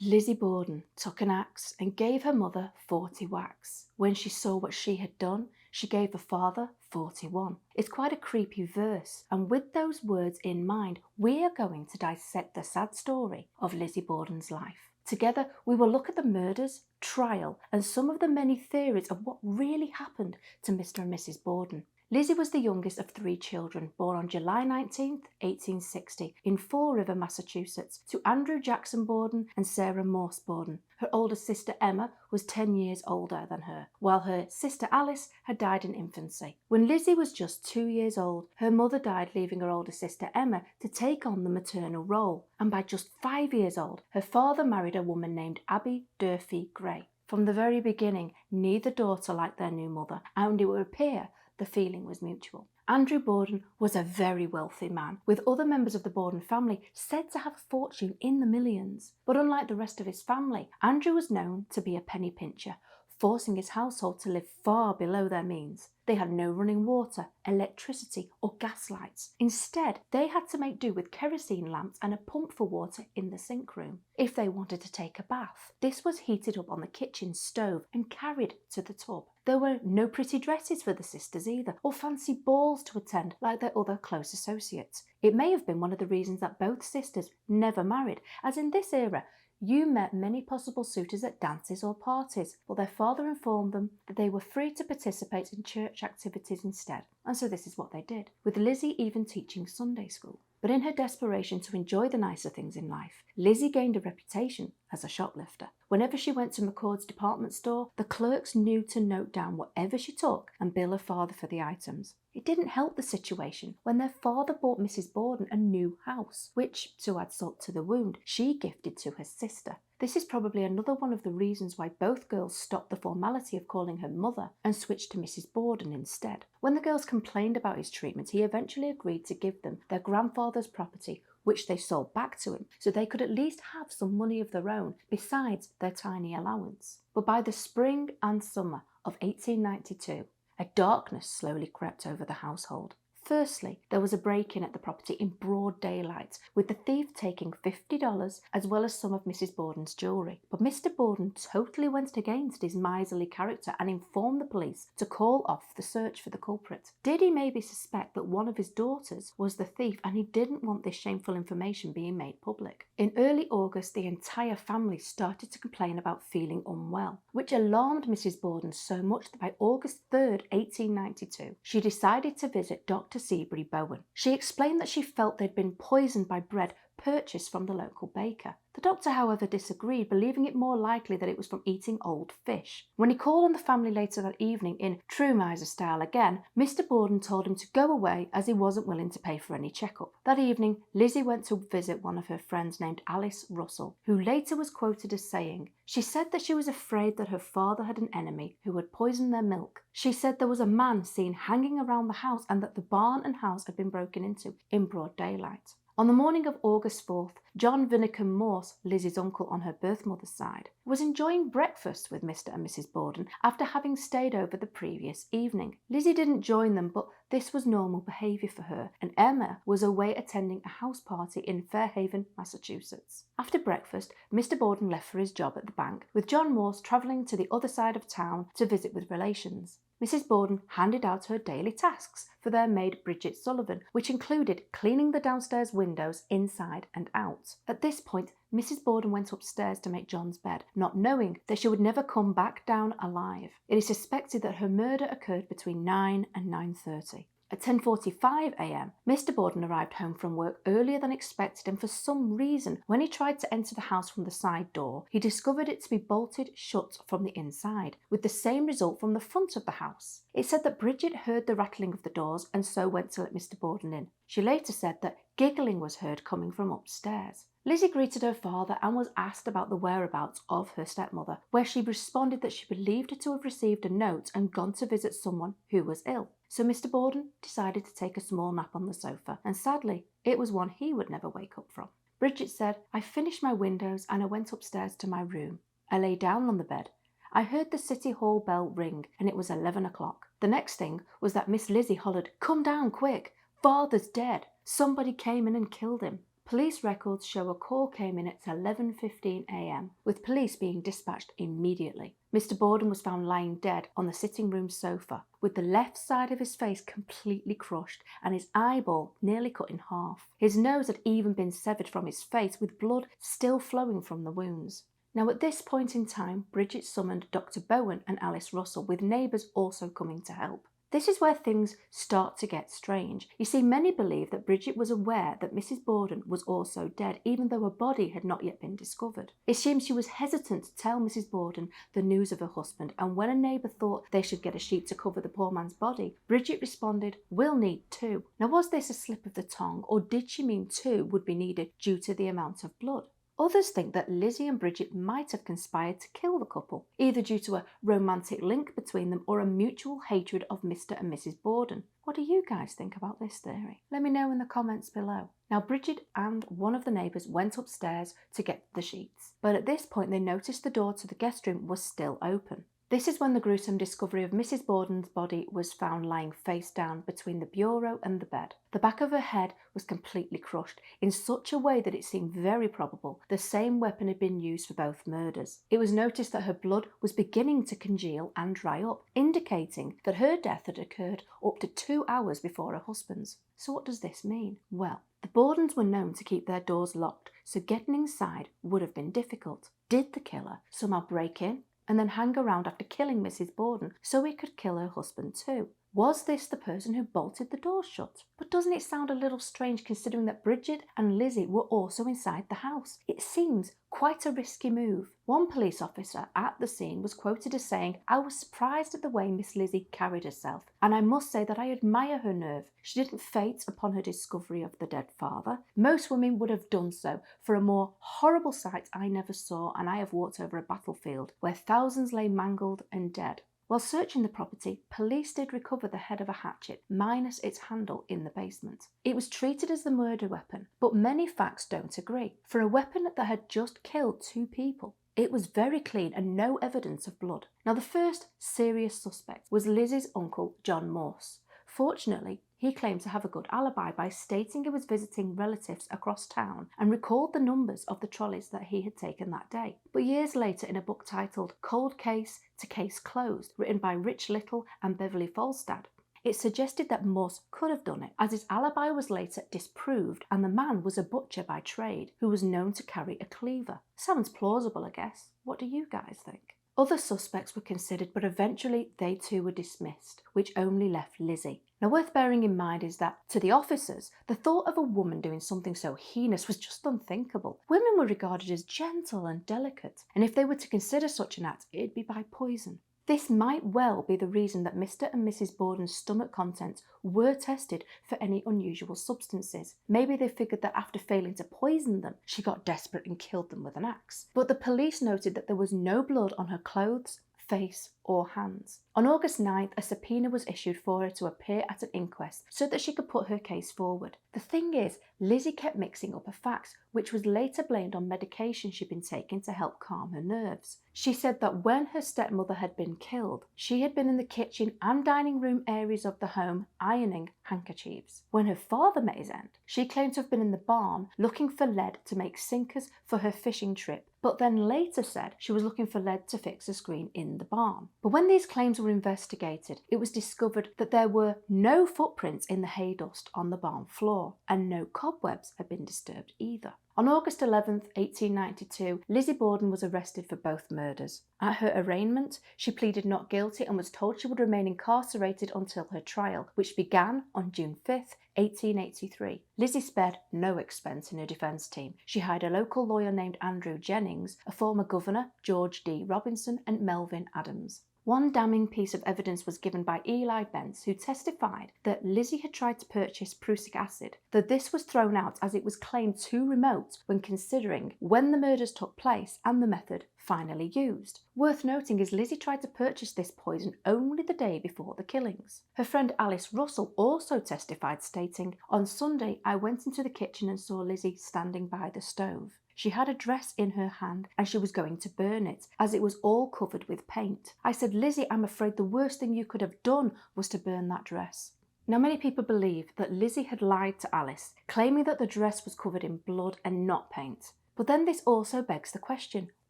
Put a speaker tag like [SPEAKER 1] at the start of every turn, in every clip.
[SPEAKER 1] Lizzie Borden took an axe and gave her mother 40 whacks. When she saw what she had done, she gave the father 41. It's quite a creepy verse, and with those words in mind, we are going to dissect the sad story of Lizzie Borden's life. Together, we will look at the murders, trial, and some of the many theories of what really happened to Mr. and Mrs. Borden. Lizzie was the youngest of 3 children, born on July 19, 1860, in Fall River, Massachusetts, to Andrew Jackson Borden and Sarah Morse Borden. Her older sister Emma was 10 years older than her, while her sister Alice had died in infancy. When Lizzie was just 2 years old, her mother died, leaving her older sister Emma to take on the maternal role, and by just 5 years old, her father married a woman named Abby Durfee Gray. From the very beginning, neither daughter liked their new mother, and it would appear the feeling was mutual. Andrew Borden was a very wealthy man, with other members of the Borden family said to have a fortune in the millions. But unlike the rest of his family, Andrew was known to be a penny pincher, forcing his household to live far below their means. They had no running water, electricity, or gas lights. Instead, they had to make do with kerosene lamps and a pump for water in the sink room. If they wanted to take a bath, this was heated up on the kitchen stove and carried to the tub. There were no pretty dresses for the sisters either, or fancy balls to attend like their other close associates. It may have been one of the reasons that both sisters never married, as in this era, you met many possible suitors at dances or parties, but their father informed them that they were free to participate in church activities instead, and so this is what they did, with Lizzie even teaching Sunday school. But in her desperation to enjoy the nicer things in life, Lizzie gained a reputation as a shoplifter. Whenever she went to McCord's department store, the clerks knew to note down whatever she took and bill her father for the items. It didn't help the situation when their father bought Mrs. Borden a new house, which, to add salt to the wound, she gifted to her sister. This is probably another one of the reasons why both girls stopped the formality of calling her mother and switched to Mrs. Borden instead. When the girls complained about his treatment, he eventually agreed to give them their grandfather's property, which they sold back to him, so they could at least have some money of their own besides their tiny allowance. But by the spring and summer of 1892, a darkness slowly crept over the household. Firstly, there was a break-in at the property in broad daylight, with the thief taking $50 as well as some of Mrs. Borden's jewellery. But Mr. Borden totally went against his miserly character and informed the police to call off the search for the culprit. Did he maybe suspect that one of his daughters was the thief and he didn't want this shameful information being made public? In early August, the entire family started to complain about feeling unwell, which alarmed Mrs. Borden so much that by August 3rd, 1892, she decided to visit Dr. Seabury Bowen. She explained that she felt they'd been poisoned by bread purchased from the local baker. The doctor, however, disagreed, believing it more likely that it was from eating old fish. When he called on the family later that evening in true miser style again, Mr. Borden told him to go away as he wasn't willing to pay for any checkup. That evening, Lizzie went to visit one of her friends named Alice Russell, who later was quoted as saying, "She said that she was afraid that her father had an enemy who had poisoned their milk. She said there was a man seen hanging around the house and that the barn and house had been broken into in broad daylight." On the morning of August 4th, John Vinicum Morse, Lizzie's uncle on her birth mother's side, was enjoying breakfast with Mr. and Mrs. Borden after having stayed over the previous evening. Lizzie didn't join them, but this was normal behaviour for her, and Emma was away attending a house party in Fairhaven, Massachusetts. After breakfast, Mr. Borden left for his job at the bank, with John Morse travelling to the other side of town to visit with relations. Mrs. Borden handed out her daily tasks for their maid Bridget Sullivan, which included cleaning the downstairs windows inside and out. At this point, Mrs. Borden went upstairs to make John's bed, not knowing that she would never come back down alive. It is suspected that her murder occurred between 9 and 9:30. At 10:45 a.m, Mr. Borden arrived home from work earlier than expected, and for some reason, when he tried to enter the house from the side door, he discovered it to be bolted shut from the inside, with the same result from the front of the house. It said that Bridget heard the rattling of the doors and so went to let Mr. Borden in. She later said that giggling was heard coming from upstairs. Lizzie greeted her father and was asked about the whereabouts of her stepmother, where she responded that she believed her to have received a note and gone to visit someone who was ill. So Mr. Borden decided to take a small nap on the sofa, and sadly, it was one he would never wake up from. Bridget said, "I finished my windows and I went upstairs to my room. I lay down on the bed. I heard the city hall bell ring and it was 11 o'clock. The next thing was that Miss Lizzie hollered, 'Come down quick, father's dead. Somebody came in and killed him.' Police records show a call came in at 11:15 a.m, with police being dispatched immediately. Mr. Borden was found lying dead on the sitting room sofa, with the left side of his face completely crushed and his eyeball nearly cut in half. His nose had even been severed from his face, with blood still flowing from the wounds. Now at this point in time, Bridget summoned Dr. Bowen and Alice Russell, with neighbours also coming to help. This is where things start to get strange. You see, many believe that Bridget was aware that Mrs. Borden was also dead, even though her body had not yet been discovered. It seems she was hesitant to tell Mrs. Borden the news of her husband, and when a neighbour thought they should get a sheet to cover the poor man's body, Bridget responded, "We'll need 2. Now, was this a slip of the tongue, or did she mean 2 would be needed due to the amount of blood? Others think that Lizzie and Bridget might have conspired to kill the couple, either due to a romantic link between them or a mutual hatred of Mr. and Mrs. Borden. What do you guys think about this theory? Let me know in the comments below. Now, Bridget and one of the neighbours went upstairs to get the sheets, but at this point they noticed the door to the guest room was still open. This is when the gruesome discovery of Mrs. Borden's body was found lying face down between the bureau and the bed. The back of her head was completely crushed in such a way that it seemed very probable the same weapon had been used for both murders. It was noticed that her blood was beginning to congeal and dry up, indicating that her death had occurred up to 2 hours before her husband's. So what does this mean? Well, the Bordens were known to keep their doors locked, so getting inside would have been difficult. Did the killer somehow break in and then hang around after killing Mrs. Borden so he could kill her husband too? Was this the person who bolted the door shut? But doesn't it sound a little strange considering that Bridget and Lizzie were also inside the house? It seems quite a risky move. One police officer at the scene was quoted as saying, "I was surprised at the way Miss Lizzie carried herself, and I must say that I admire her nerve. She didn't faint upon her discovery of the dead father. Most women would have done so. For a more horrible sight I never saw, and I have walked over a battlefield where thousands lay mangled and dead." While searching the property, police did recover the head of a hatchet, minus its handle, in the basement. It was treated as the murder weapon, but many facts don't agree. For a weapon that had just killed 2 people, it was very clean and no evidence of blood. Now, the first serious suspect was Lizzie's uncle, John Morse. Fortunately, he claimed to have a good alibi by stating he was visiting relatives across town and recalled the numbers of the trolleys that he had taken that day. But years later, in a book titled Cold Case to Case Closed, written by Rich Little and Beverly Falstad, it suggested that Morse could have done it, as his alibi was later disproved and the man was a butcher by trade who was known to carry a cleaver. Sounds plausible, I guess. What do you guys think? Other suspects were considered, but eventually they too were dismissed, which only left Lizzie. Now, worth bearing in mind is that, to the officers, the thought of a woman doing something so heinous was just unthinkable. Women were regarded as gentle and delicate, and if they were to consider such an act, it'd be by poison. This might well be the reason that Mr. and Mrs. Borden's stomach contents were tested for any unusual substances. Maybe they figured that after failing to poison them, she got desperate and killed them with an axe. But the police noted that there was no blood on her clothes, face or hands. On August 9th, a subpoena was issued for her to appear at an inquest so that she could put her case forward. The thing is, Lizzie kept mixing up her facts, which was later blamed on medication she'd been taking to help calm her nerves. She said that when her stepmother had been killed, she had been in the kitchen and dining room areas of the home ironing handkerchiefs. When her father met his end, she claimed to have been in the barn looking for lead to make sinkers for her fishing trip, but then later said she was looking for lead to fix a screen in the barn. But when these claims were investigated, it was discovered that there were no footprints in the hay dust on the barn floor, and no cobwebs had been disturbed either. On August 11th, 1892, Lizzie Borden was arrested for both murders. At her arraignment, she pleaded not guilty and was told she would remain incarcerated until her trial, which began on June 5th, 1883. Lizzie spared no expense in her defence team. She hired a local lawyer named Andrew Jennings, a former governor, George D. Robinson, and Melvin Adams. One damning piece of evidence was given by Eli Bence, who testified that Lizzie had tried to purchase prussic acid, though this was thrown out as it was claimed too remote when considering when the murders took place and the method finally used. Worth noting is Lizzie tried to purchase this poison only the day before the killings. Her friend Alice Russell also testified, stating, "On Sunday I went into the kitchen and saw Lizzie standing by the stove. She had a dress in her hand and she was going to burn it, as it was all covered with paint. I said, 'Lizzie, I'm afraid the worst thing you could have done was to burn that dress.'" Now, many people believe that Lizzie had lied to Alice, claiming that the dress was covered in blood and not paint. But then this also begs the question,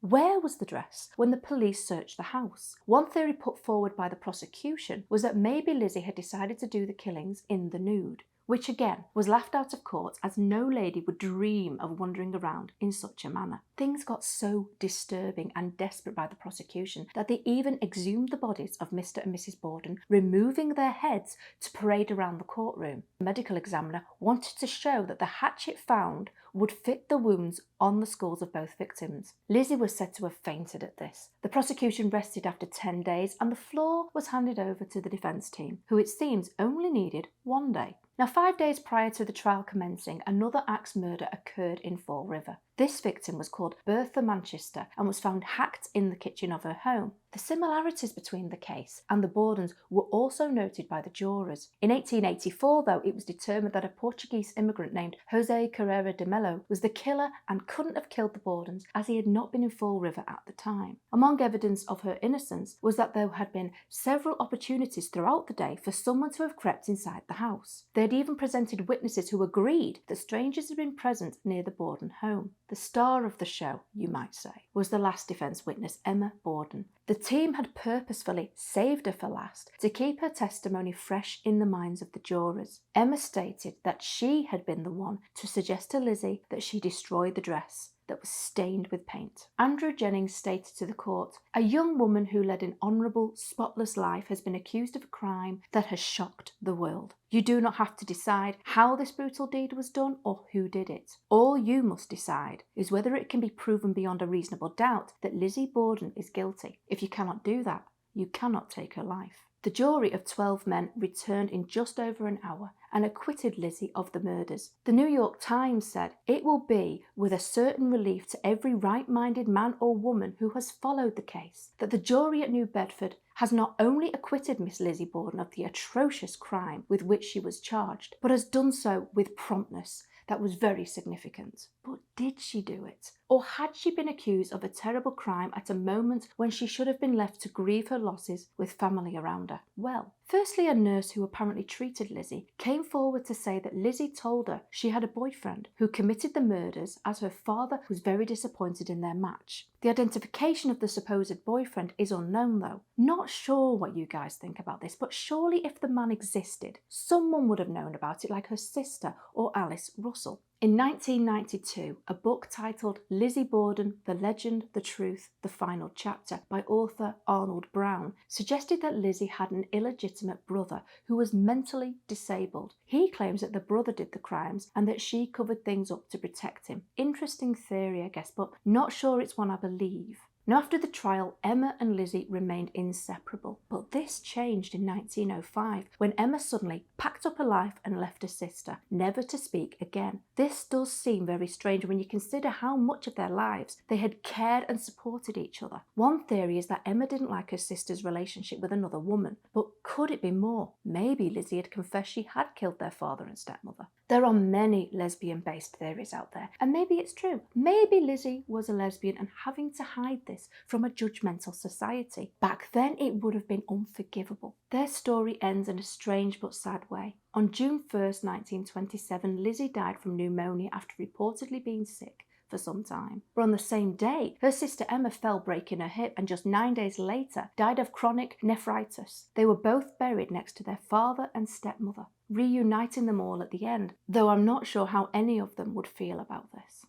[SPEAKER 1] where was the dress when the police searched the house? One theory put forward by the prosecution was that maybe Lizzie had decided to do the killings in the nude, which again was laughed out of court as no lady would dream of wandering around in such a manner. Things got so disturbing and desperate by the prosecution that they even exhumed the bodies of Mr. and Mrs. Borden, removing their heads to parade around the courtroom. The medical examiner wanted to show that the hatchet found would fit the wounds on the skulls of both victims. Lizzie was said to have fainted at this. The prosecution rested after 10 days and the floor was handed over to the defence team, who it seems only needed 1 day. Now, 5 days prior to the trial commencing, another axe murder occurred in Fall River. This victim was called Bertha Manchester and was found hacked in the kitchen of her home. The similarities between the case and the Bordens were also noted by the jurors. In 1884, though, it was determined that a Portuguese immigrant named José Carreira de Melo was the killer and couldn't have killed the Bordens as he had not been in Fall River at the time. Among evidence of her innocence was that there had been several opportunities throughout the day for someone to have crept inside the house. They had even presented witnesses who agreed that strangers had been present near the Borden home. The star of the show, you might say, was the last defence witness, Emma Borden. The team had purposefully saved her for last to keep her testimony fresh in the minds of the jurors. Emma stated that she had been the one to suggest to Lizzie that she destroy the dress that was stained with paint. Andrew Jennings stated to the court, "A young woman who led an honourable, spotless life has been accused of a crime that has shocked the world. You do not have to decide how this brutal deed was done or who did it. All you must decide is whether it can be proven beyond a reasonable doubt that Lizzie Borden is guilty. If you cannot do that, you cannot take her life." The jury of 12 men returned in just over an hour and acquitted Lizzie of the murders. The New York Times said, "It will be with a certain relief to every right-minded man or woman who has followed the case that the jury at New Bedford has not only acquitted Miss Lizzie Borden of the atrocious crime with which she was charged, but has done so with promptness that was very significant." But did she do it? Or had she been accused of a terrible crime at a moment when she should have been left to grieve her losses with family around her? Well, firstly, a nurse who apparently treated Lizzie came forward to say that Lizzie told her she had a boyfriend who committed the murders as her father was very disappointed in their match. The identification of the supposed boyfriend is unknown though. Not sure what you guys think about this, but surely if the man existed, someone would have known about it, like her sister or Alice Russell. In 1992, a book titled Lizzie Borden, The Legend, the Truth, the Final Chapter by author Arnold Brown suggested that Lizzie had an illegitimate brother who was mentally disabled. He claims that the brother did the crimes and that she covered things up to protect him. Interesting theory, I guess, but not sure it's one I believe. Now, after the trial, Emma and Lizzie remained inseparable, but this changed in 1905 when Emma suddenly packed up her life and left her sister, never to speak again. This does seem very strange when you consider how much of their lives they had cared and supported each other. One theory is that Emma didn't like her sister's relationship with another woman, but could it be more? Maybe Lizzie had confessed she had killed their father and stepmother. There are many lesbian-based theories out there, and maybe it's true. Maybe Lizzie was a lesbian and having to hide this from a judgmental society. Back then, it would have been unforgivable. Their story ends in a strange but sad way. On June 1st, 1927, Lizzie died from pneumonia after reportedly being sick for some time. But on the same day, her sister Emma fell breaking her hip and just 9 days later died of chronic nephritis. They were both buried next to their father and stepmother, reuniting them all at the end, though I'm not sure how any of them would feel about this.